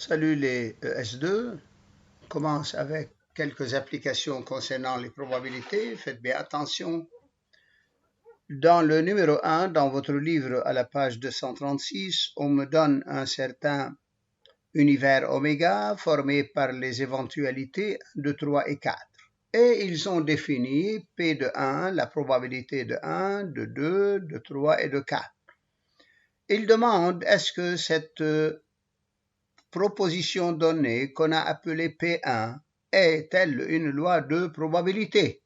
Salut les ES2. On commence avec quelques applications concernant les probabilités. Faites bien attention. Dans le numéro 1, dans votre livre à la page 236, on me donne un certain univers oméga formé par les éventualités de 3 et 4. Et ils ont défini P de 1, la probabilité de 1, de 2, de 3 et de 4. Ils demandent est-ce que cette proposition donnée qu'on a appelée P1 est-elle une loi de probabilité?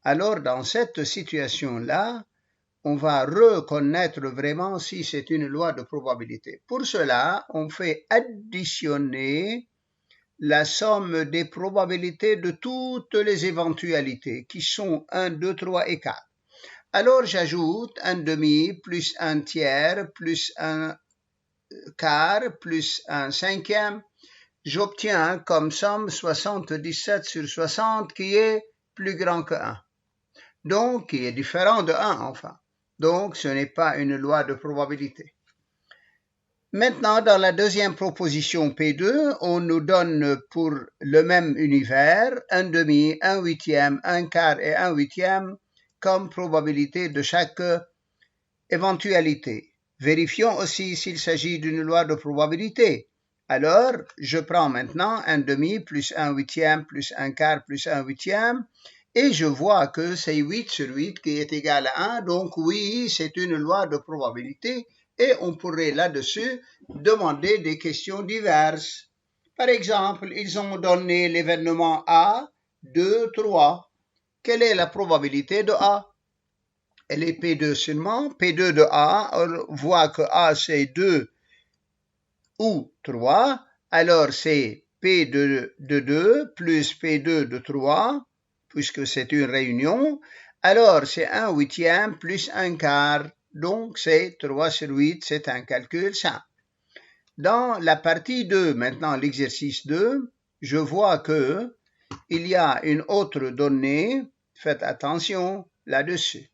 Alors, dans cette situation-là, on va reconnaître vraiment si c'est une loi de probabilité. Pour cela, on fait additionner la somme des probabilités de toutes les éventualités qui sont 1, 2, 3 et 4. Alors, j'ajoute un demi plus un tiers plus un quart plus un cinquième, j'obtiens comme somme 77 sur 60 qui est plus grand que 1. Donc, qui est différent de 1 enfin. Donc, ce n'est pas une loi de probabilité. Maintenant, dans la deuxième proposition P2, on nous donne pour le même univers un demi, un huitième, un quart et un huitième comme probabilité de chaque éventualité. Vérifions aussi s'il s'agit d'une loi de probabilité. Alors, je prends maintenant un demi plus un huitième plus un quart plus un huitième et je vois que c'est 8 sur 8 qui est égal à 1. Donc oui, c'est une loi de probabilité et on pourrait là-dessus demander des questions diverses. Par exemple, ils ont donné l'événement A, 2, 3. Quelle est la probabilité de A? Elle est P2 seulement. P2 de A, on voit que A c'est 2 ou 3. Alors c'est P de 2 plus P2 de 3, puisque c'est une réunion. Alors c'est 1 huitième plus 1 quart. Donc c'est 3 sur 8, c'est un calcul simple. Dans la partie 2, maintenant l'exercice 2, je vois que il y a une autre donnée. Faites attention là-dessus.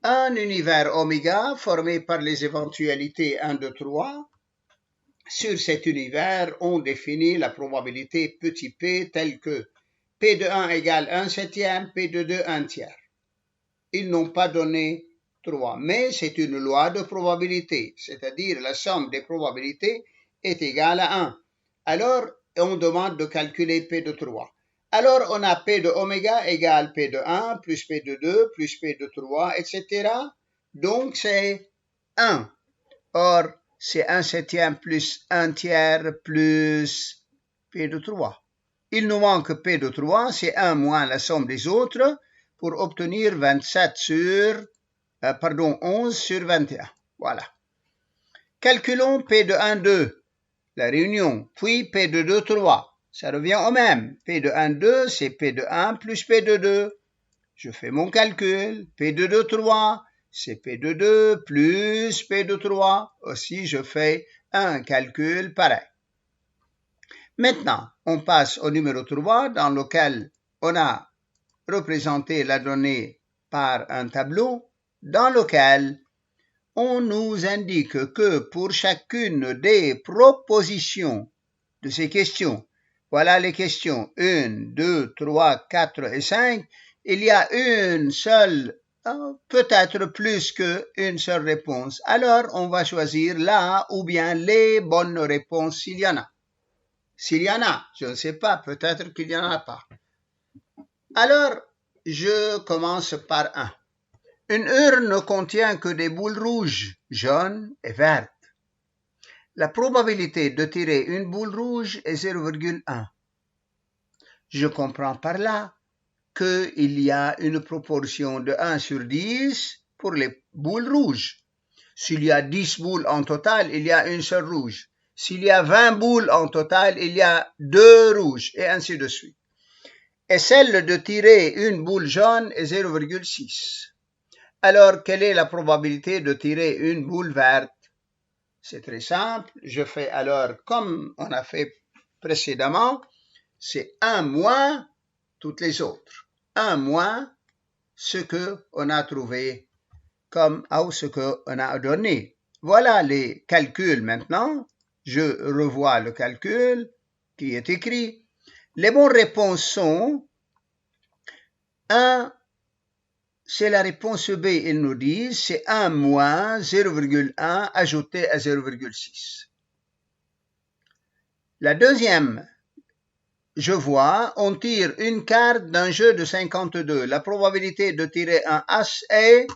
Un univers oméga formé par les éventualités 1, 2, 3. Sur cet univers, on définit la probabilité petit p telle que P de 1 égale 1 septième, P de 2 1 tiers. Ils n'ont pas donné 3, mais c'est une loi de probabilité, c'est-à-dire la somme des probabilités est égale à 1. Alors, on demande de calculer P de 3. Alors, on a P de oméga égale P de 1 plus P de 2 plus P de 3, etc. Donc, c'est 1. Or, c'est 1 septième plus 1 tiers plus P de 3. Il nous manque P de 3, c'est 1 moins la somme des autres pour obtenir 11 sur 21. Voilà. Calculons P de 1, 2, la réunion, puis P de 2, 3. Ça revient au même. P de 1, 2, c'est P de 1 plus P de 2. Je fais mon calcul. P de 2, 3, c'est P de 2 plus P de 3. Aussi, je fais un calcul pareil. Maintenant, on passe au numéro 3, dans lequel on a représenté la donnée par un tableau, dans lequel on nous indique que pour chacune des propositions de ces questions, voilà les questions 1, 2, 3, 4 et 5, il y a une seule, peut-être plus qu'une seule réponse. Alors, on va choisir la ou bien les bonnes réponses s'il y en a. S'il y en a, je ne sais pas, peut-être qu'il n'y en a pas. Alors, je commence par 1. Une urne ne contient que des boules rouges, jaunes et vertes. La probabilité de tirer une boule rouge est 0,1. Je comprends par là qu'il y a une proportion de 1 sur 10 pour les boules rouges. S'il y a 10 boules en total, il y a une seule rouge. S'il y a 20 boules en total, il y a 2 rouges, et ainsi de suite. Et celle de tirer une boule jaune est 0,6. Alors, quelle est la probabilité de tirer une boule verte? C'est très simple. Je fais alors comme on a fait précédemment, c'est 1 moins toutes les autres. 1 moins ce qu'on a trouvé comme ou ce qu'on a donné. Voilà les calculs maintenant. je revois le calcul qui est écrit. Les bonnes réponses sont 1, c'est la réponse B, ils nous disent, c'est 1 moins 0,1 ajouté à 0,6. La deuxième, je vois, on tire une carte d'un jeu de 52. La probabilité de tirer un as est,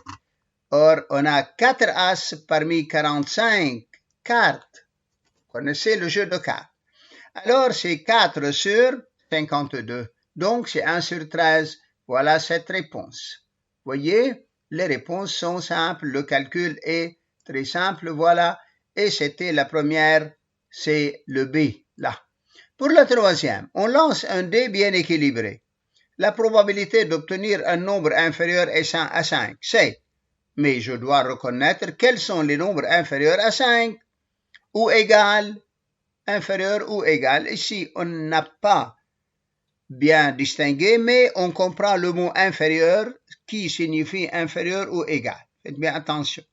or on a 4 as parmi 45 cartes. Vous connaissez le jeu de cartes. Alors c'est 4 sur 52. Donc c'est 1 sur 13. Voilà cette réponse. Voyez, les réponses sont simples. Le calcul est très simple. Voilà. Et c'était la première, c'est le B, là. Pour la troisième, on lance un dé bien équilibré. La probabilité d'obtenir un nombre inférieur à 5, c'est, mais je dois reconnaître quels sont les nombres inférieurs à 5 ou égal, inférieur ou égal. Ici, on n'a pas bien distingué, mais on comprend le mot inférieur qui signifie inférieur ou égal. Faites bien attention.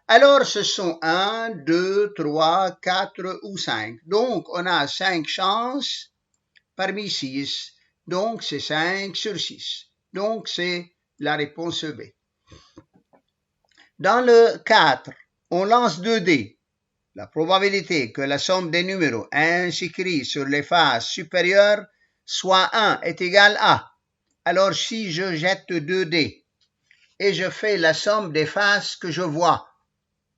Alors, ce sont 1, 2, 3, 4 ou 5. Donc, on a 5 chances parmi 6. Donc, c'est 5 sur 6. Donc, c'est la réponse B. Dans le 4, on lance 2 dés. La probabilité que la somme des numéros inscrits sur les faces supérieures soit 1 est égale à. Alors, si je jette 2 dés et je fais la somme des faces que je vois,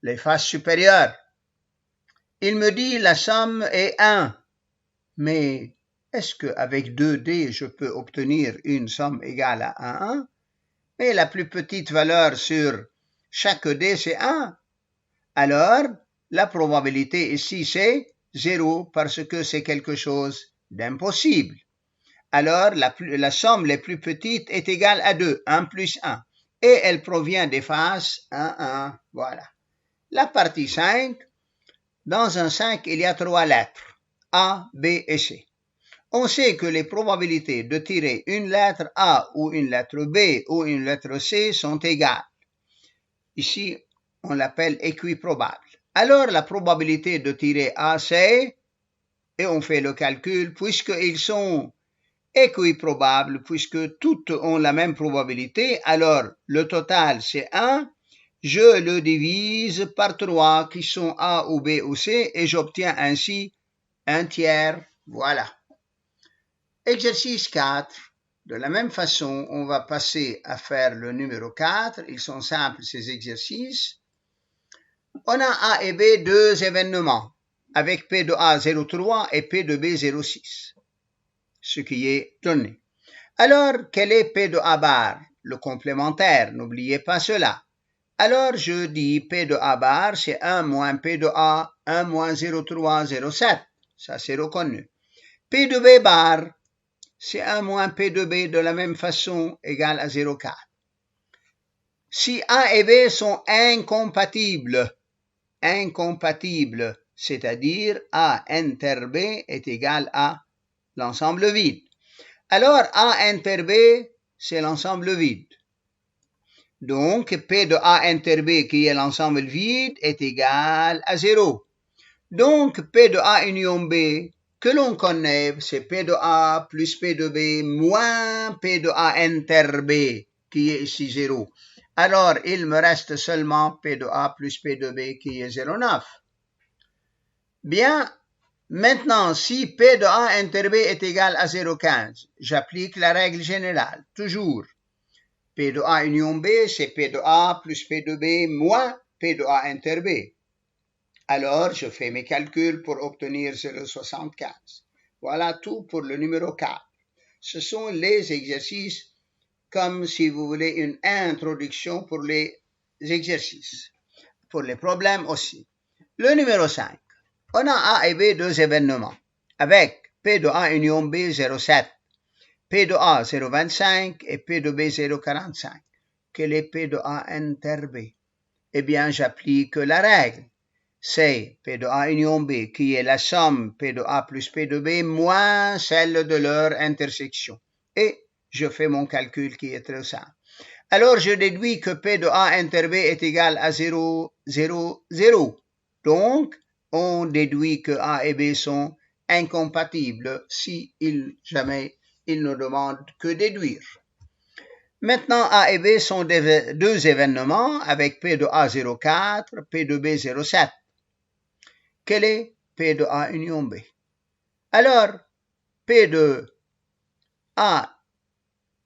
les faces supérieures, il me dit la somme est 1. Mais est-ce qu'avec 2 dés, je peux obtenir une somme égale à 1? Mais la plus petite valeur sur chaque dé, c'est 1. Alors, la probabilité ici, c'est 0 parce que c'est quelque chose d'impossible. Alors, la somme la plus petite est égale à 2, 1 plus 1. Et elle provient des faces 1, 1. Voilà. La partie 5, dans un 5, il y a 3 lettres, A, B et C. On sait que les probabilités de tirer une lettre A ou une lettre B ou une lettre C sont égales. Ici, on l'appelle équiprobable. Alors, la probabilité de tirer A, C, et on fait le calcul, puisqu'ils sont équiprobables, puisque toutes ont la même probabilité, alors le total c'est 1, je le divise par 3 qui sont A ou B ou C, et j'obtiens ainsi un tiers. Voilà. Exercice 4. De la même façon, on va passer à faire le numéro 4. Ils sont simples, ces exercices. On a A et B, deux événements, avec P de A 0,3 et P de B 0,6, ce qui est donné. Alors, quel est P de A bar? Le complémentaire, n'oubliez pas cela. Alors, je dis P de A bar, c'est 1 moins P de A, 1 moins 0,3, 0,7. Ça, c'est reconnu. P de B bar, c'est 1 moins P de B de la même façon, égal à 0,4. Si A et B sont incompatibles, c'est-à-dire A inter B est égal à l'ensemble vide. Alors, A inter B, c'est l'ensemble vide. Donc, P de A inter B, qui est l'ensemble vide, est égal à 0. Donc, P de A union B, que l'on connaît, c'est P de A plus P de B moins P de A inter B, qui est ici 0. Alors, il me reste seulement P de A plus P de B, qui est 0,9. Bien, maintenant, si P de A inter B est égal à 0,15, j'applique la règle générale, toujours. P de A union B, c'est P de A plus P de B moins P de A inter B. Alors, je fais mes calculs pour obtenir 0,75. Voilà tout pour le numéro 4. Ce sont les exercices, comme si vous voulez une introduction pour les exercices, pour les problèmes aussi. Le numéro 5. On a A et B deux événements, avec P de A union B 0,7, P de A 0,25 et P de B 0,45. Quel est P de A inter B? Eh bien, j'applique la règle. C'est P de A union B qui est la somme P de A plus P de B moins celle de leur intersection. Et je fais mon calcul qui est très simple. Alors, je déduis que P de A inter B est égal à 0, 0, 0. Donc, on déduit que A et B sont incompatibles si jamais ils ne demandent que déduire. Maintenant, A et B sont deux événements avec P de A 0,4, P de B 0,7. Quel est P de A union B? Alors, P de A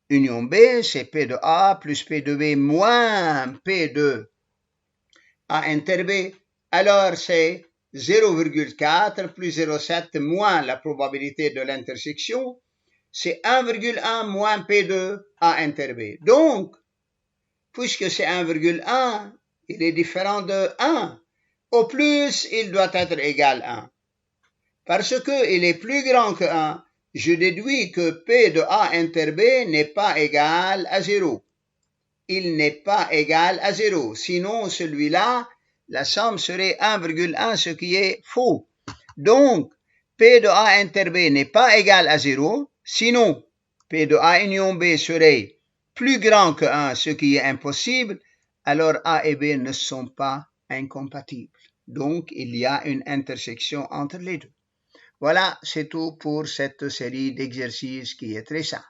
union B, c'est P de A plus P de B moins P de A inter B. Alors, c'est 0,4 plus 0,7 moins la probabilité de l'intersection, c'est 1,1 moins P de A inter B. Donc, puisque c'est 1,1, il est différent de 1. Au plus, il doit être égal à 1. Parce qu'il est plus grand que 1, je déduis que P de A inter B n'est pas égal à 0. Il n'est pas égal à 0. Sinon, celui-là, la somme serait 1,1, ce qui est faux. Donc, P de A inter B n'est pas égal à 0. Sinon, P de A union B serait plus grand que 1, ce qui est impossible. Alors, A et B ne sont pas incompatibles. Donc, il y a une intersection entre les deux. Voilà, c'est tout pour cette série d'exercices qui est très simple.